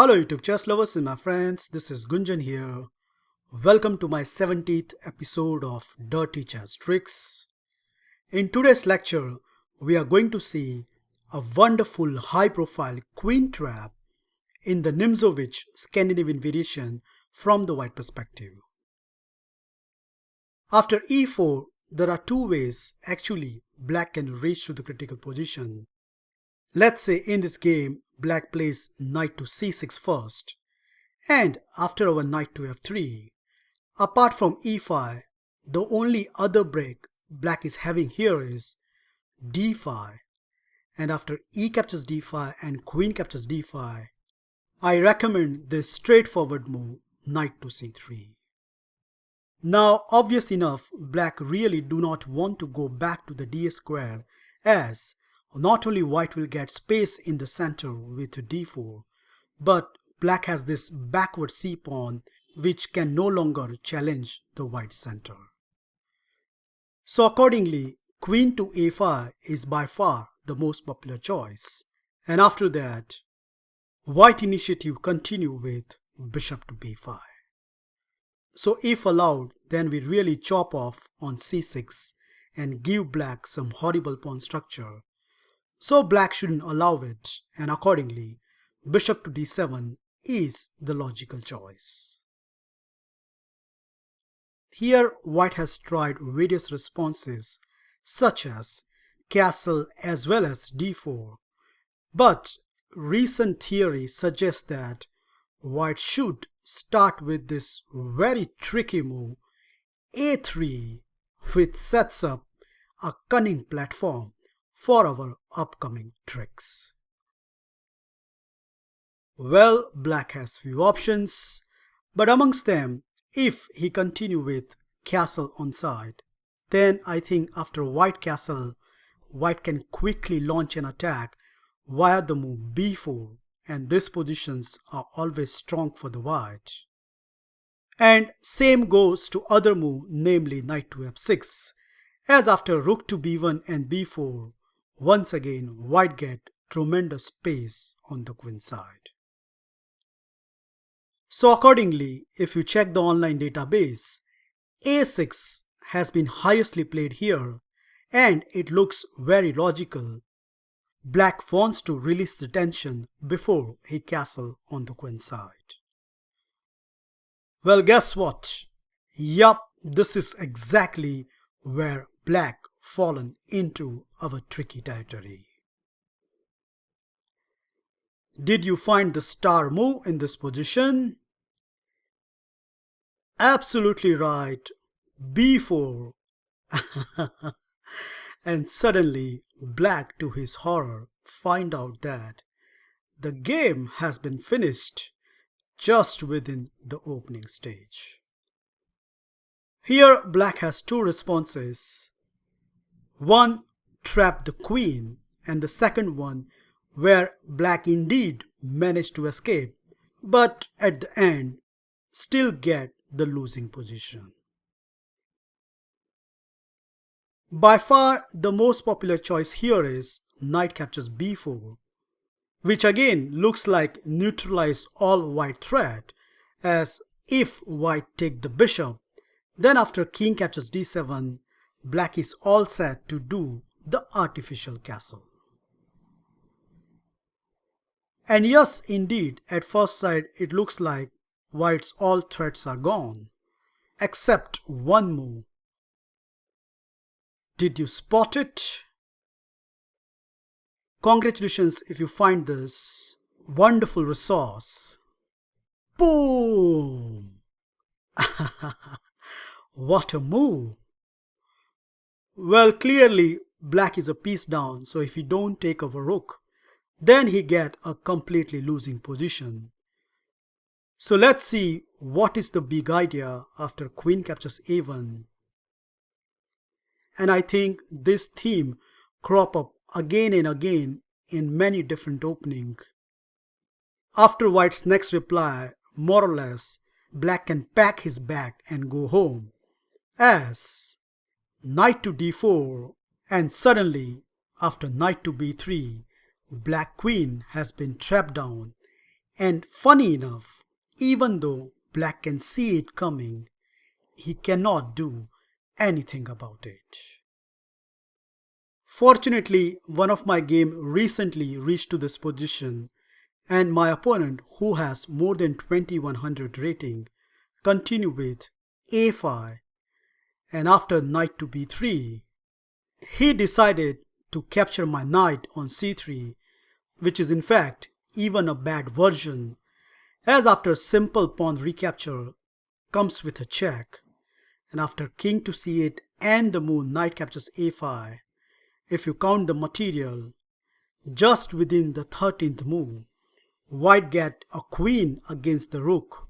Hello YouTube chess lovers and my friends, this is Gunjan here. Welcome to my 70th episode of Dirty Chess Tricks. In today's lecture, we are going to see a wonderful high-profile queen trap in the Nimzowitsch Scandinavian variation from the white perspective. After e4, there are two ways actually black can reach to the critical position. Let's say in this game, black plays knight to c6 first, and after our knight to f3, apart from e5, the only other break black is having here is d5, and after e captures d5 and queen captures d5, I recommend this straightforward move, knight to c3. Now, obvious enough, black really do not want to go back to the d square, as not only white will get space in the center with d4, but black has this backward c-pawn which can no longer challenge the white center. So accordingly, queen to a5 is by far the most popular choice. And after that, white initiative continue with bishop to b5. So if allowed, then we really chop off on c6 and give black some horrible pawn structure. So black shouldn't allow it, and accordingly, bishop to d7 is the logical choice. Here, white has tried various responses such as castle as well as d4, but recent theory suggests that white should start with this very tricky move a3, which sets up a cunning platform for our upcoming tricks. Well, black has few options, but amongst them, if he continue with castle on side, then I think after white castle, white can quickly launch an attack via the move b4, and these positions are always strong for the white. And same goes to other move, namely knight to f6, as after rook to b1 and b4, once again white get tremendous space on the queen side. So accordingly, if you check the online database, a6 has been highestly played here, and it looks very logical. Black wants to release the tension before he castle on the queen side. Well, guess what? Yup, this is exactly where black fallen into our tricky territory. Did you find the star move in this position? Absolutely right, b4. And suddenly, black to his horror find out that the game has been finished just within the opening stage. Here, black has two responses. One, trap the queen, and the second one, where black indeed managed to escape, but at the end, still get the losing position. By far, the most popular choice here is knight captures b4, which again looks like neutralize all white threat, as if white take the bishop, then after king captures d7, black is all set to do the artificial castle. And yes, indeed, at first sight it looks like white's all threats are gone, except one move. Did you spot it? Congratulations if you find this wonderful resource. Boom! What a move! Well, clearly black is a piece down, so if he don't take over rook, then he get a completely losing position. So let's see what is the big idea after queen captures a1. And I think this theme crop up again and again in many different openings. After white's next reply, more or less, black can pack his bag and go home, as knight to d4, and suddenly, after knight to b3, black queen has been trapped down, And funny enough, even though black can see it coming, he cannot do anything about it. Fortunately, one of my game recently reached to this position, and my opponent, who has more than 2100 rating, continue with a5, and after knight to b3, he decided to capture my knight on c3, which is in fact even a bad version, as after simple pawn recapture comes with a check, and after king to c8 and the move knight captures a5, if you count the material, just within the 13th move, white get a queen against the rook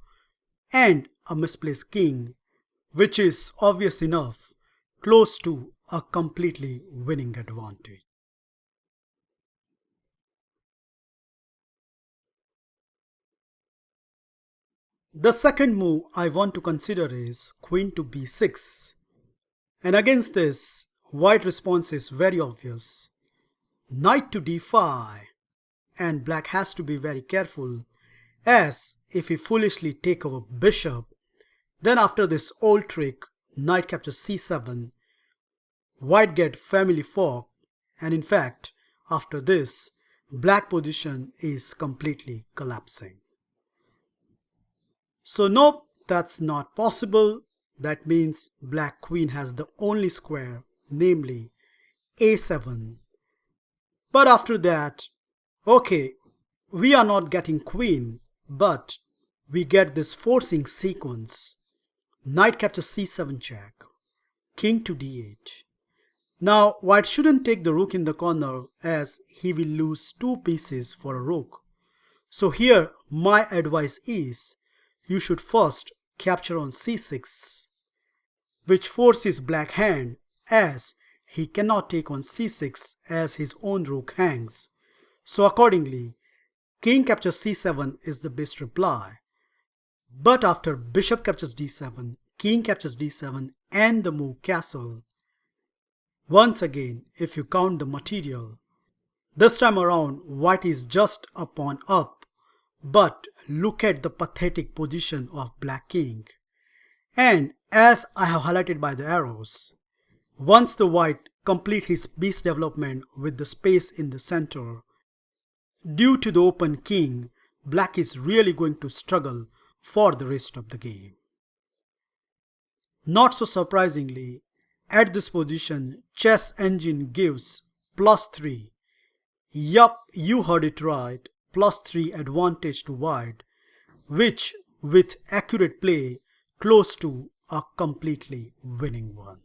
and a misplaced king, which is obvious enough, close to a completely winning advantage. The second move I want to consider is queen to b6. And against this, white response is very obvious. Knight to d5. And black has to be very careful, as if he foolishly take our bishop, then after this old trick, knight captures c7, white get family fork, and in fact, after this, black position is completely collapsing. So nope, that's not possible. That means black queen has the only square, namely a7. But after that, okay, we are not getting queen, but we get this forcing sequence. Knight captures c7 check, king to d8. Now white shouldn't take the rook in the corner, as he will lose 2 pieces for a rook. So here my advice is, you should first capture on c6, which forces black hand, as he cannot take on c6 as his own rook hangs. So accordingly, king captures c7 is the best reply. But after bishop captures d7, king captures d7 and the move castle, once again if you count the material, this time around white is just a pawn up, but look at the pathetic position of black king. And as I have highlighted by the arrows, once the white complete his piece development with the space in the center, due to the open king, black is really going to struggle for the rest of the game. Not so surprisingly, at this position, chess engine gives +3. Yup, you heard it right, +3 advantage to white, which with accurate play, close to a completely winning one.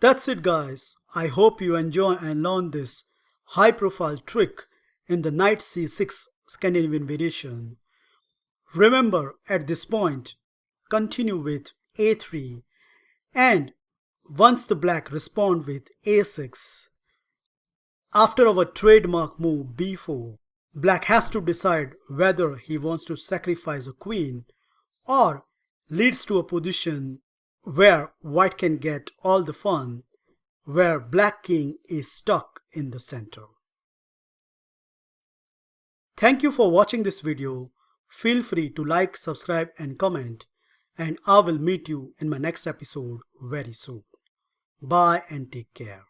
That's it guys, I hope you enjoy and learn this high profile trick in the Knight C6 Scandinavian variation. Remember at this point, continue with A3, and once the black respond with A6, after our trademark move B4, black has to decide whether he wants to sacrifice a queen or leads to a position where white can get all the fun, where black king is stuck in the center. Thank you for watching this video. Feel free to like, subscribe and comment, and I will meet you in my next episode very soon. Bye and take care.